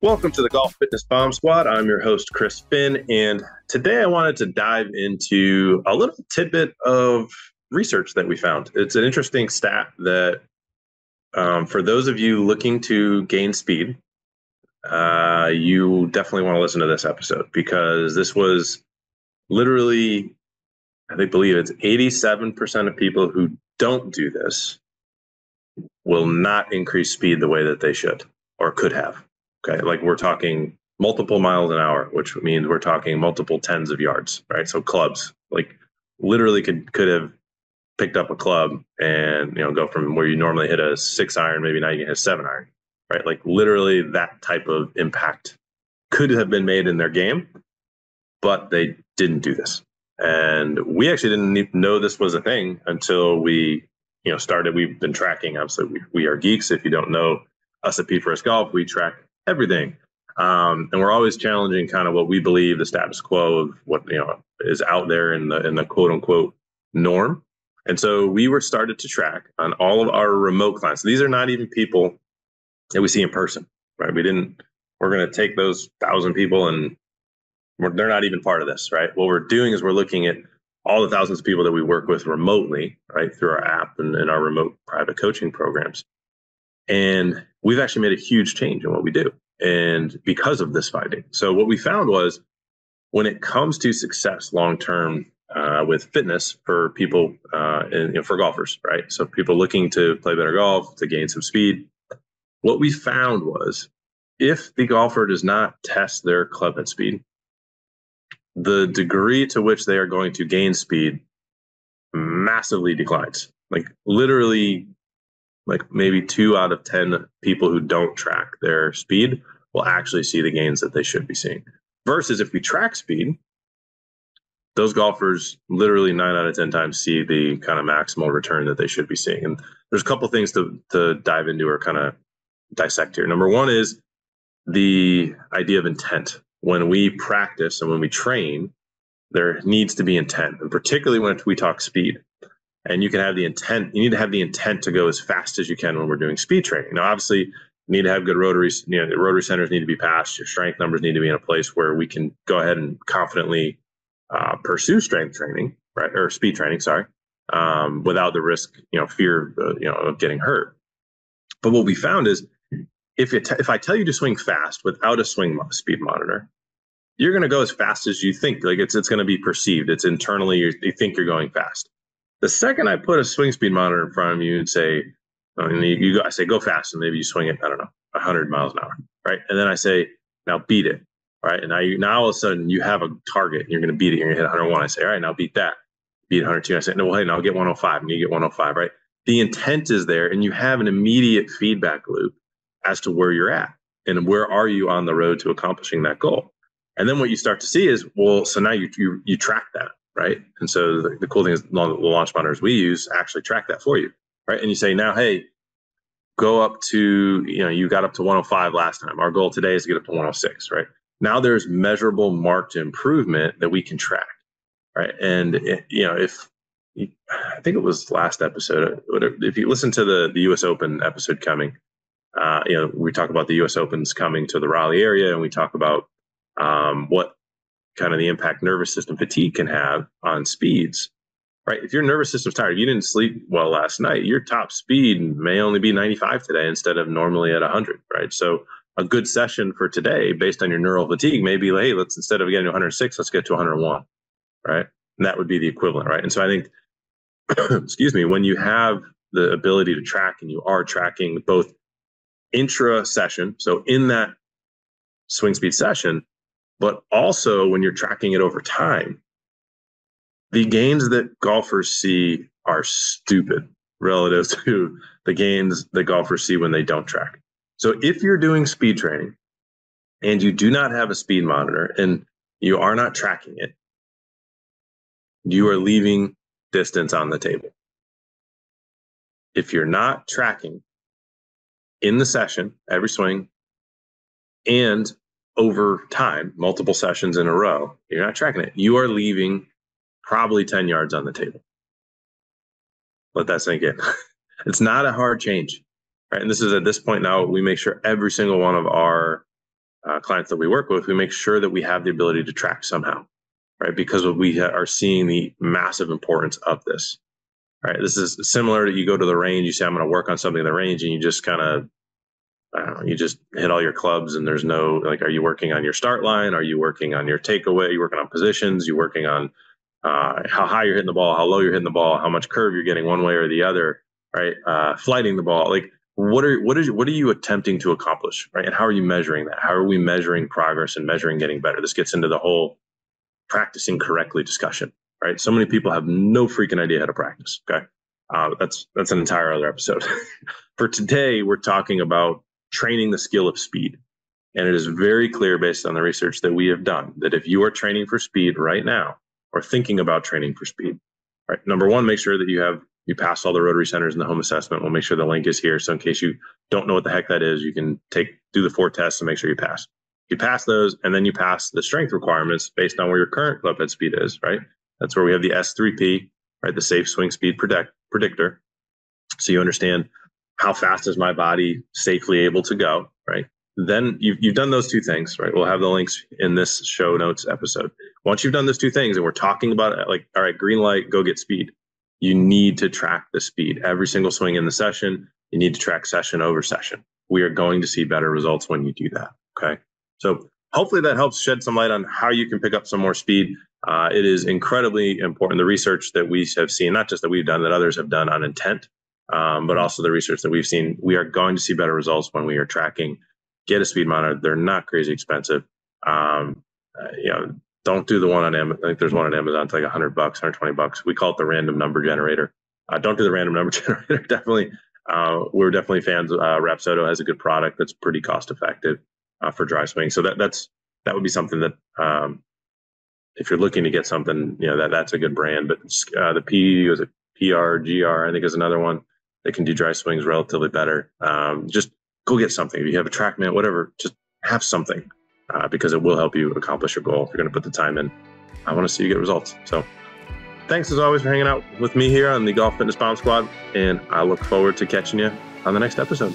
Welcome to the Golf Fitness Bomb Squad. I'm your host, Chris Finn, and today I wanted to dive into a little tidbit of research that we found. It's an interesting stat that for those of you looking to gain speed, you definitely want to listen to this episode because this was literally, I believe it's 87% of people who don't do this will not increase speed the way that they should or could have. Okay, like we're talking multiple miles an hour, which means we're talking multiple tens of yards, right? So clubs, like literally could have picked up a club and go from where you normally hit a 6-iron, maybe now you can hit a 7-iron, right? Like literally that type of impact could have been made in their game, but they didn't do this. And we actually didn't even know this was a thing until we started. We've been tracking. Obviously, we are geeks. If you don't know us at P4S Golf, we track everything. And we're always challenging kind of what we believe the status quo of what is out there in the quote unquote norm. And so we were started to track on all of our remote clients. These are not even people that we see in person, right? We're going to take those 1,000 people and they're not even part of this, right? What we're doing is we're looking at all the thousands of people that we work with remotely, right, through our app and our remote private coaching programs. And we've actually made a huge change in what we do. And because of this finding. So what we found was when it comes to success long-term with fitness for people and for golfers, right? So people looking to play better golf, to gain some speed. What we found was if the golfer does not test their club head speed, the degree to which they are going to gain speed massively declines. Like literally, like maybe 2 out of 10 people who don't track their speed will actually see the gains that they should be seeing. Versus if we track speed, those golfers literally 9 out of 10 times see the kind of maximal return that they should be seeing. And there's a couple things to dive into or kind of dissect here. Number one is the idea of intent. When we practice and when we train, there needs to be intent, and particularly when we talk speed. And you can have the intent. You need to have the intent to go as fast as you can when we're doing speed training. Now, obviously, you need to have good rotaries. The rotary centers need to be passed. Your strength numbers need to be in a place where we can go ahead and confidently pursue strength training, right, or speed training. Sorry, without the risk, fear, of getting hurt. But what we found is, if I tell you to swing fast without a swing speed monitor, you're going to go as fast as you think. Like it's going to be perceived. It's internally you think you're going fast. The second I put a swing speed monitor in front of you and say, I say, go fast, and maybe you swing it, 100 miles an hour, right? And then I say, now beat it, right? And now all of a sudden you have a target, and you're going to beat it. You're going to hit 101. I say, all right, now beat that. Beat 102. I say, no, well, hey, now I'll get 105, and you get 105, right? The intent is there, and you have an immediate feedback loop as to where you're at and where are you on the road to accomplishing that goal. And then what you start to see is, well, so now you track that. Right. And so the cool thing is the launch monitors we use actually track that for you. Right. And you say, now, hey, go up to, you got up to 105 last time. Our goal today is to get up to 106. Right. Now there's measurable marked improvement that we can track. Right. And, I think it was last episode, if you listen to the US Open episode coming, we talk about the US Opens coming to the Raleigh area, and we talk about what kind of the impact nervous system fatigue can have on speeds, right? If your nervous system's tired, you didn't sleep well last night, your top speed may only be 95 today instead of normally at 100, right? So a good session for today based on your neural fatigue may be like, hey, let's, instead of getting to 106, let's get to 101, right? And that would be the equivalent, right? And so I think, excuse me, when you have the ability to track and you are tracking both intra session, so in that swing speed session, but also when you're tracking it over time, the gains that golfers see are stupid relative to the gains that golfers see when they don't track. So if you're doing speed training and you do not have a speed monitor and you are not tracking it, you are leaving distance on the table. If you're not tracking in the session, every swing, and over time, multiple sessions in a row, you're not tracking it, you are leaving probably 10 yards on the table. Let that sink in. It's not a hard change, right? And this is at this point now, we make sure every single one of our clients that we work with, we make sure that we have the ability to track somehow, right? Because we are seeing the massive importance of this, right? This is similar to you go to the range, you say, I'm going to work on something in the range, and you just kind of, I don't know, you just hit all your clubs and there's no, like, are you working on your start line? Are you working on your takeaway? Are you working on positions? You working on how high you're hitting the ball, how low you're hitting the ball, how much curve you're getting one way or the other, right? Flighting the ball. Like, what are you attempting to accomplish, right? And how are you measuring that? How are we measuring progress and measuring getting better? This gets into the whole practicing correctly discussion, right? So many people have no freaking idea how to practice. Okay. That's an entire other episode. For today, we're talking about training the skill of speed. And it is very clear based on the research that we have done that if you are training for speed right now or thinking about training for speed, right? Number one, make sure that you pass all the rotary centers in the home assessment. We'll make sure the link is here. So in case you don't know what the heck that is, you can do the 4 tests and make sure you pass. You pass those, and then you pass the strength requirements based on where your current club head speed is, right? That's where we have the S3P, right? The safe swing speed predictor. So you understand how fast is my body safely able to go, right? Then you've done those 2 things, right? We'll have the links in this show notes episode. Once you've done those 2 things and we're talking about it, like, all right, green light, go get speed. You need to track the speed. Every single swing in the session, you need to track session over session. We are going to see better results when you do that, okay? So hopefully that helps shed some light on how you can pick up some more speed. It is incredibly important. The research that we have seen, not just that we've done, that others have done on intent, but also the research that we've seen, we are going to see better results when we are tracking. Get a speed monitor. They're not crazy expensive. Don't do the one on Amazon. I think there's one on Amazon. It's like $100, $120. We call it the random number generator. Don't do the random number generator. Definitely. We're definitely fans. Rapsodo has a good product that's pretty cost effective for dry swing. So that would be something that if you're looking to get something, that's a good brand. But the P was a PRGR, I think, is another one that can do dry swings relatively better. Just go get something. If you have a TrackMan, whatever, just have something because it will help you accomplish your goal if you're going to put the time in. I want to see you get results. So thanks as always for hanging out with me here on the Golf Fitness Bomb Squad, and I look forward to catching you on the next episode.